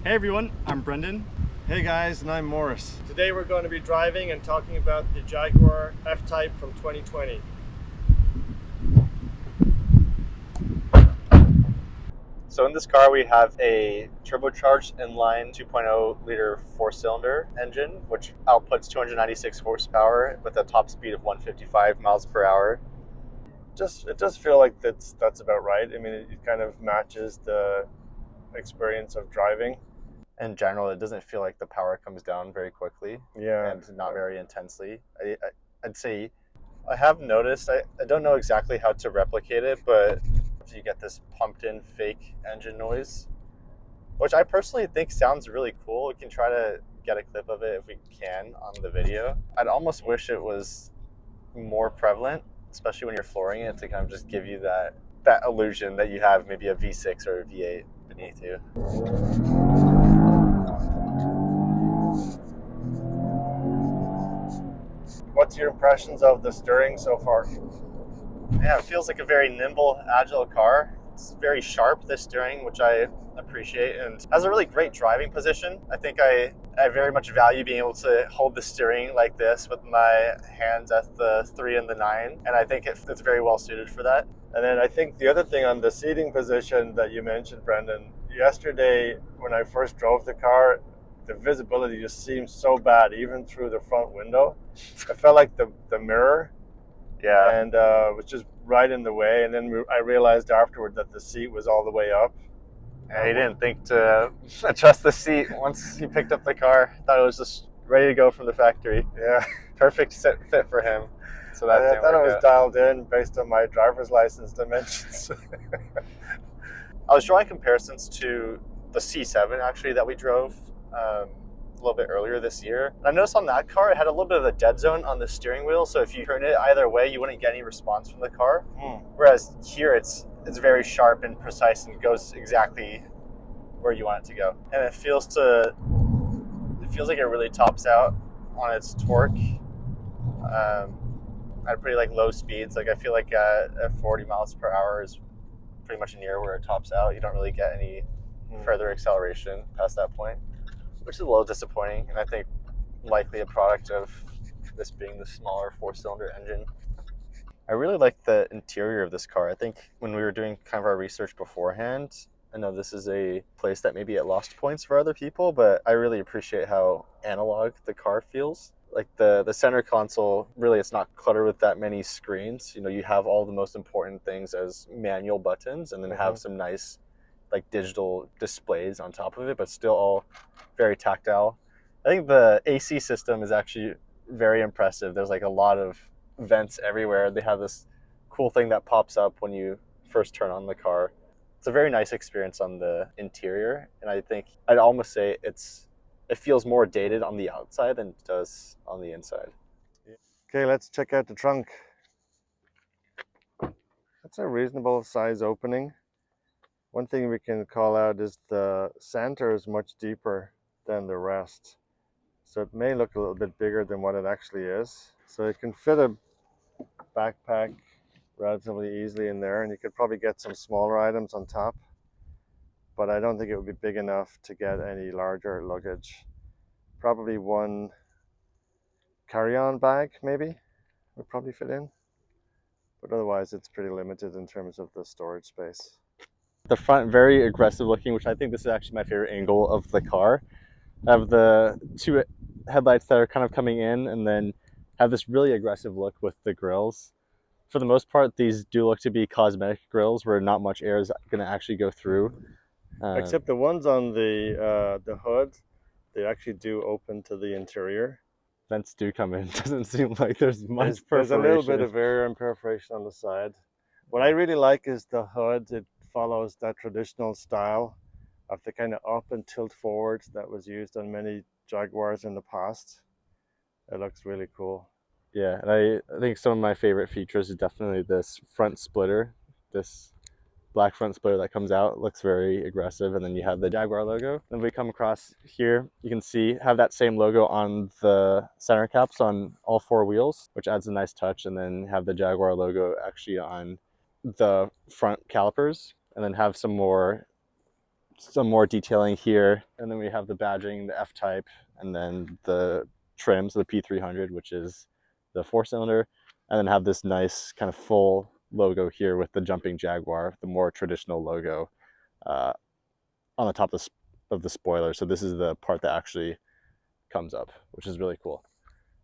Hey everyone, I'm Brendan. Hey guys, and I'm Morris. Today we're going to be driving and talking about the Jaguar F-type from 2020. So in this car we have a turbocharged inline 2.0 liter 4-cylinder engine, which outputs 296 horsepower with a top speed of 155 miles per hour. It does feel like that's about right. I mean, it kind of matches the experience of driving. In general, it doesn't feel like the power comes down very quickly and not very intensely. I'd say I have noticed, I don't know exactly how to replicate it, but you get this pumped in fake engine noise, which I personally think sounds really cool. We can try to get a clip of it if we can on the video. I'd almost wish it was more prevalent, especially when you're flooring it, to kind of just give you that illusion that you have maybe a V6 or a V8 beneath you. What's your impressions of the steering so far? Yeah, it feels like a very nimble, agile car. It's very sharp, this steering, which I appreciate, and has a really great driving position. I think I very much value being able to hold the steering like this with my hands at the 3 and the 9, and I think it's very well suited for that. And then I think the other thing on the seating position that you mentioned, Brendan, yesterday when I first drove the car, the visibility just seemed so bad, even through the front window. I felt like the mirror and was just right in the way. And then I realized afterward that the seat was all the way up. And he didn't think to adjust the seat once he picked up the car. Thought it was just ready to go from the factory. Yeah, perfect fit for him. So that I thought it was dialed in based on my driver's license dimensions. I was drawing comparisons to the C7 actually that we drove a little bit earlier this year. And I noticed on that car it had a little bit of a dead zone on the steering wheel, so if you turn it either way you wouldn't get any response from the car. Whereas here it's very sharp and precise and goes exactly where you want it to go. And it feels like it really tops out on its torque at pretty low speeds. I feel like at 40 miles per hour is pretty much near where it tops out. You don't really get any further acceleration past that point, which is a little disappointing, and I think likely a product of this being the smaller 4-cylinder engine. I really like the interior of this car. I think when we were doing kind of our research beforehand, I know this is a place that maybe it lost points for other people, but I really appreciate how analog the car feels. Like the center console, really it's not cluttered with that many screens. You know, you have all the most important things as manual buttons, and then have some nice digital displays on top of it, but still all very tactile. I think the AC system is actually very impressive. There's a lot of vents everywhere. They have this cool thing that pops up when you first turn on the car. It's a very nice experience on the interior, and I think I'd almost say it feels more dated on the outside than it does on the inside. Okay, let's check out the trunk. That's a reasonable size opening. One thing we can call out is the center is much deeper than the rest. So it may look a little bit bigger than what it actually is. So it can fit a backpack relatively easily in there, and you could probably get some smaller items on top. But I don't think it would be big enough to get any larger luggage. Probably one carry-on bag maybe would probably fit in. But otherwise it's pretty limited in terms of the storage space. The front, very aggressive looking, which I think this is actually my favorite angle of the car. I have the two headlights that are kind of coming in, and then have this really aggressive look with the grills. For the most part, these do look to be cosmetic grills where not much air is going to actually go through. Except the ones on the hood, they actually do open to the interior. Vents do come in. Doesn't seem like there's much perforation. There's a little bit of air and perforation on the side. What I really like is the hood. It follows that traditional style of the kind of up and tilt forward that was used on many Jaguars in the past. It looks really cool. Yeah, and I think some of my favorite features is definitely this front splitter. This black front splitter that comes out looks very aggressive, and then you have the Jaguar logo. Then we come across here, you can see have that same logo on the center caps on all 4 wheels, which adds a nice touch, and then have the Jaguar logo actually on the front calipers, and then have some more some more detailing here, and then we have the badging, the F-type, and then the trim, so the P300, which is the 4-cylinder, and then have this nice kind of full logo here with the jumping Jaguar, the more traditional logo on the top of the spoiler. So this is the part that actually comes up, which is really cool.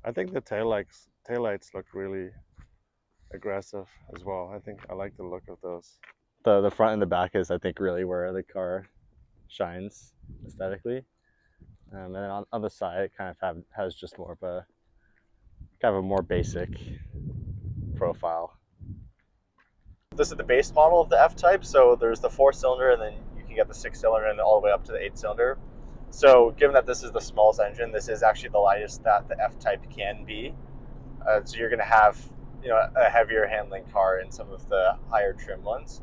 I think the taillights look really aggressive as well. I think I like the look of those. The front and the back is, I think, really where the car shines aesthetically. And then on the side, it kind of has just more of a kind of a more basic profile. This is the base model of the F-type. So there's the 4-cylinder, and then you can get the 6-cylinder, and all the way up to the 8-cylinder. So given that this is the smallest engine, this is actually the lightest that the F-type can be. So you're going to have, you know, a heavier handling car in some of the higher trim ones.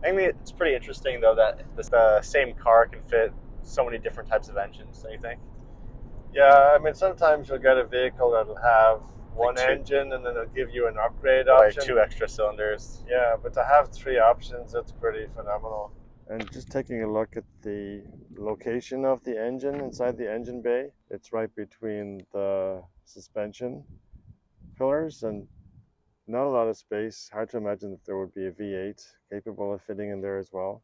I think it's pretty interesting though that the same car can fit so many different types of engines, don't you think? Yeah, I mean, sometimes you'll get a vehicle that'll have one engine and then it'll give you an upgrade option. Like 2 extra cylinders. Yeah, but to have 3 options, that's pretty phenomenal. And just taking a look at the location of the engine inside the engine bay, it's right between the suspension pillars and not a lot of space. Hard to imagine that there would be a V8 capable of fitting in there as well.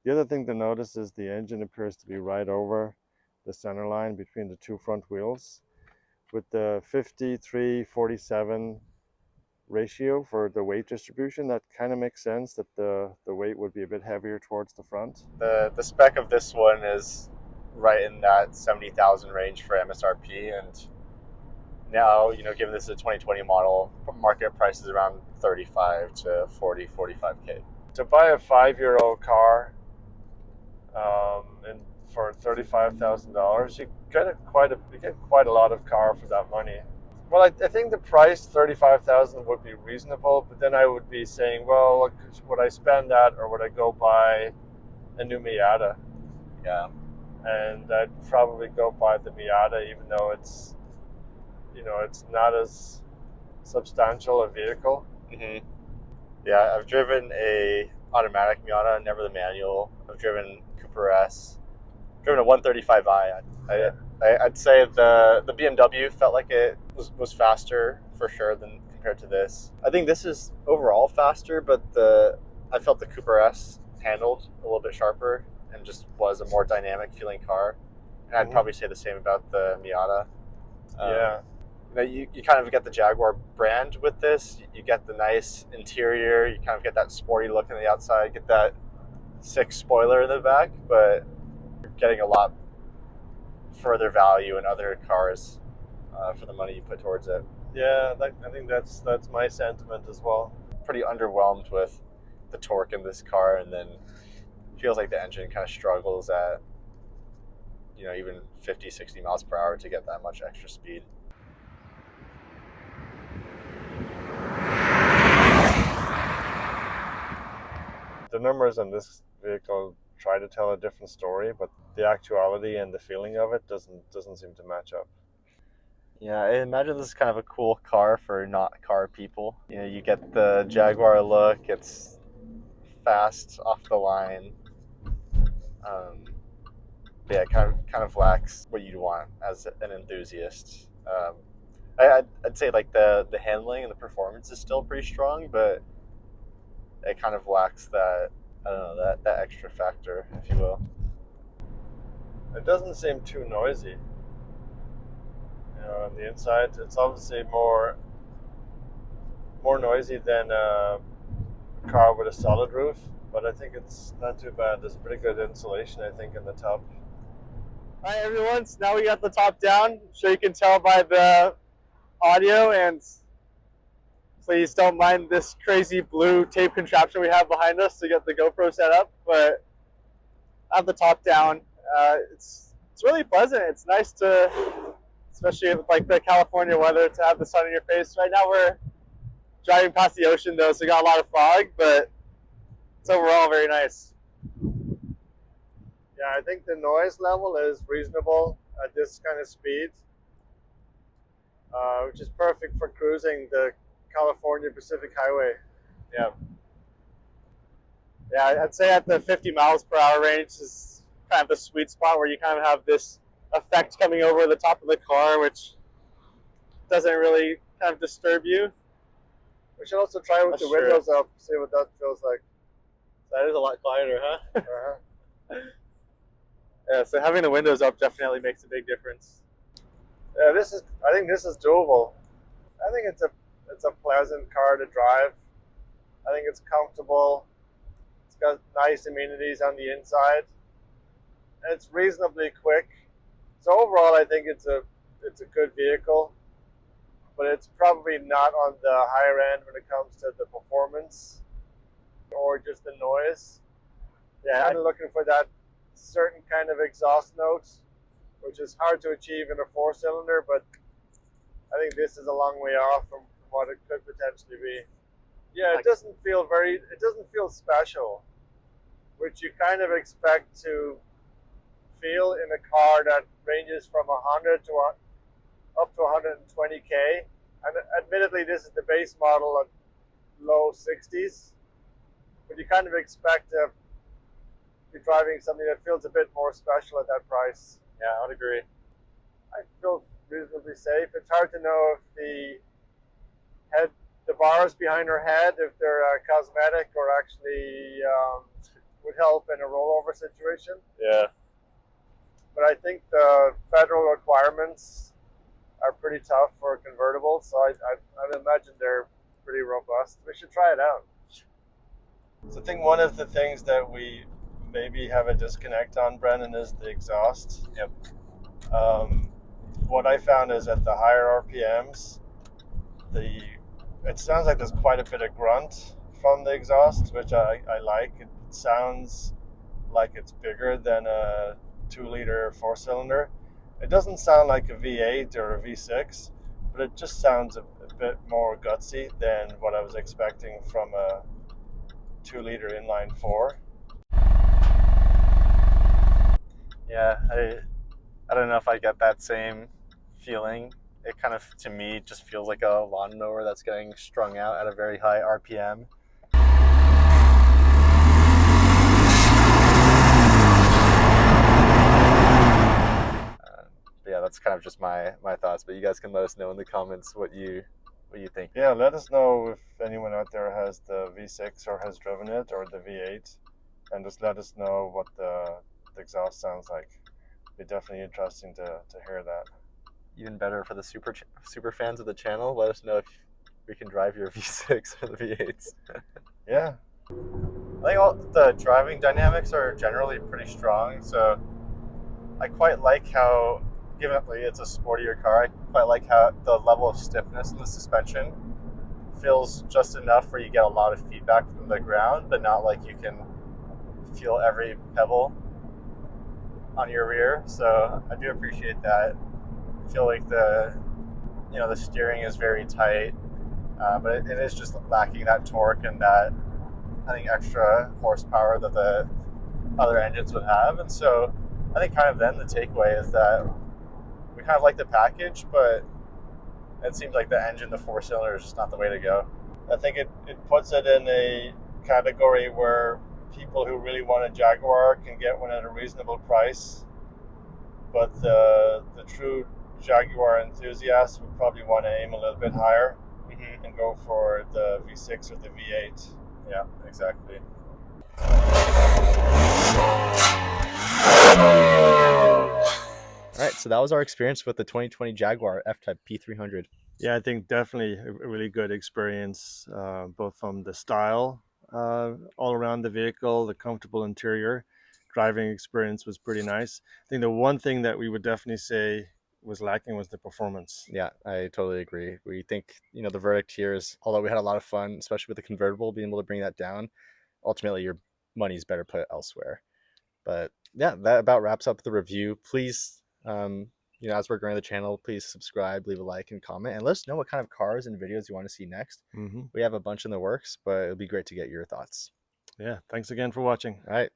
The other thing to notice is the engine appears to be right over the center line between the 2 front wheels. With the 53-47 ratio for the weight distribution, that kind of makes sense that the weight would be a bit heavier towards the front. The spec of this one is right in that 70,000 range for MSRP, and now, you know, given this is a 2020 model, market price is around 35 to 40, 45K. To buy a 5-year-old car and for $35,000, you get quite a lot of car for that money. Well, I think the price $35,000 would be reasonable, but then I would be saying, well, look, would I spend that or would I go buy a new Miata? Yeah, and I'd probably go buy the Miata, even though it's, you know, it's not as substantial a vehicle. Mm-hmm. Yeah, I've driven a automatic Miata, never the manual. I've driven Cooper S, driven a 135i. I'd say the BMW felt like it was faster for sure than compared to this. I think this is overall faster, but I felt the Cooper S handled a little bit sharper and just was a more dynamic feeling car. And I'd probably say the same about the Miata. Yeah. You kind of get the Jaguar brand with this. You get the nice interior. You kind of get that sporty look on the outside. Get that 6 spoiler in the back, but you're getting a lot further value in other cars for the money you put towards it. Yeah, I think that's my sentiment as well. Pretty underwhelmed with the torque in this car, and then feels like the engine kind of struggles at, you know, even 50, 60 miles per hour to get that much extra speed. The numbers on this vehicle try to tell a different story, but the actuality and the feeling of it doesn't seem to match up. Yeah, I imagine this is kind of a cool car for not car people. You know, you get the Jaguar look. It's fast, off the line. Yeah, it kind of lacks what you'd want as an enthusiast. I'd say like the handling and the performance is still pretty strong, but it kind of lacks that, I don't know, that extra factor, if you will. It doesn't seem too noisy. You know, on the inside, it's obviously more noisy than a car with a solid roof, but I think it's not too bad. There's pretty good insulation, I think, in the top. All right, everyone, so now we got the top down. I'm sure you can tell by the audio, and please don't mind this crazy blue tape contraption we have behind us to get the GoPro set up, but I have the top down. It's really pleasant. It's nice to, especially with like the California weather, to have the sun in your face. Right now we're driving past the ocean though, so we got a lot of fog, but it's overall very nice. Yeah, I think the noise level is reasonable at this kind of speed, which is perfect for cruising the California Pacific Highway. Yeah, I'd say at the 50 miles per hour range is kind of the sweet spot where you kind of have this effect coming over the top of the car, which doesn't really kind of disturb you. We should also try with That's the true. windows up, see what that feels like. That is a lot quieter, huh? Yeah, so having the windows up definitely makes a big difference. Yeah, I think this is doable. I think it's a pleasant car to drive. I think it's comfortable. It's got nice amenities on the inside. And it's reasonably quick. So overall, I think it's a good vehicle, but it's probably not on the higher end when it comes to the performance or just the noise. Yeah, I'm looking for that certain kind of exhaust note, which is hard to achieve in a 4-cylinder, but I think this is a long way off from what it could potentially be. Yeah, it doesn't feel special, which you kind of expect to feel in a car that ranges from 100 to up to 120k. And admittedly, this is the base model at low 60s, but you kind of expect to be driving something that feels a bit more special at that price. yeah, I would agree. I feel reasonably safe. It's hard to know if the bars behind her head, if they're cosmetic or actually would help in a rollover situation. Yeah. But I think the federal requirements are pretty tough for a convertible, so I'd imagine they're pretty robust. We should try it out. So I think one of the things that we maybe have a disconnect on, Brendan, is the exhaust. Yep. What I found is at the higher RPMs, it sounds like there's quite a bit of grunt from the exhaust, which I like. It sounds like it's bigger than a 2-liter 4-cylinder. It doesn't sound like a V8 or a V6, but it just sounds a bit more gutsy than what I was expecting from a 2-liter inline 4. Yeah, I don't know if I get that same feeling. It kind of, to me, just feels like a lawnmower that's getting strung out at a very high RPM. But yeah, that's kind of just my thoughts. But you guys can let us know in the comments what you think. Yeah, let us know if anyone out there has the V6 or has driven it, or the V8, and just let us know what the exhaust sounds like. It'd be definitely interesting to hear that. Even better for the super fans of the channel, let us know if we can drive your V6 or the V8s. Yeah. I think all the driving dynamics are generally pretty strong, so I quite like how, given that it's a sportier car, I quite like how the level of stiffness in the suspension feels just enough where you get a lot of feedback from the ground, but not like you can feel every pebble on your rear. So I do appreciate that. I feel like the steering is very tight, but it is just lacking that torque and that, I think, extra horsepower that the other engines would have. And so I think kind of then the takeaway is that we kind of like the package, but it seems like the engine, the 4-cylinder, is just not the way to go. I think it puts it in a category where people who really want a Jaguar can get one at a reasonable price, but the true Jaguar enthusiasts would probably want to aim a little bit higher and go for the V6 or the V8. Yeah, exactly. All right, so that was our experience with the 2020 Jaguar F-type P300. Yeah, I think definitely a really good experience, both from the style all around the vehicle, the comfortable interior. Driving experience was pretty nice. I think the one thing that we would definitely say was lacking was the performance. Yeah, I totally agree. We think, the verdict here is, although we had a lot of fun, especially with the convertible, being able to bring that down, ultimately your money's better put elsewhere. But yeah, that about wraps up the review. Please, as we're growing the channel, please subscribe, leave a like, and comment, and let us know what kind of cars and videos you want to see next. We have a bunch in the works, but it'll be great to get your thoughts. Yeah, thanks again for watching. All right.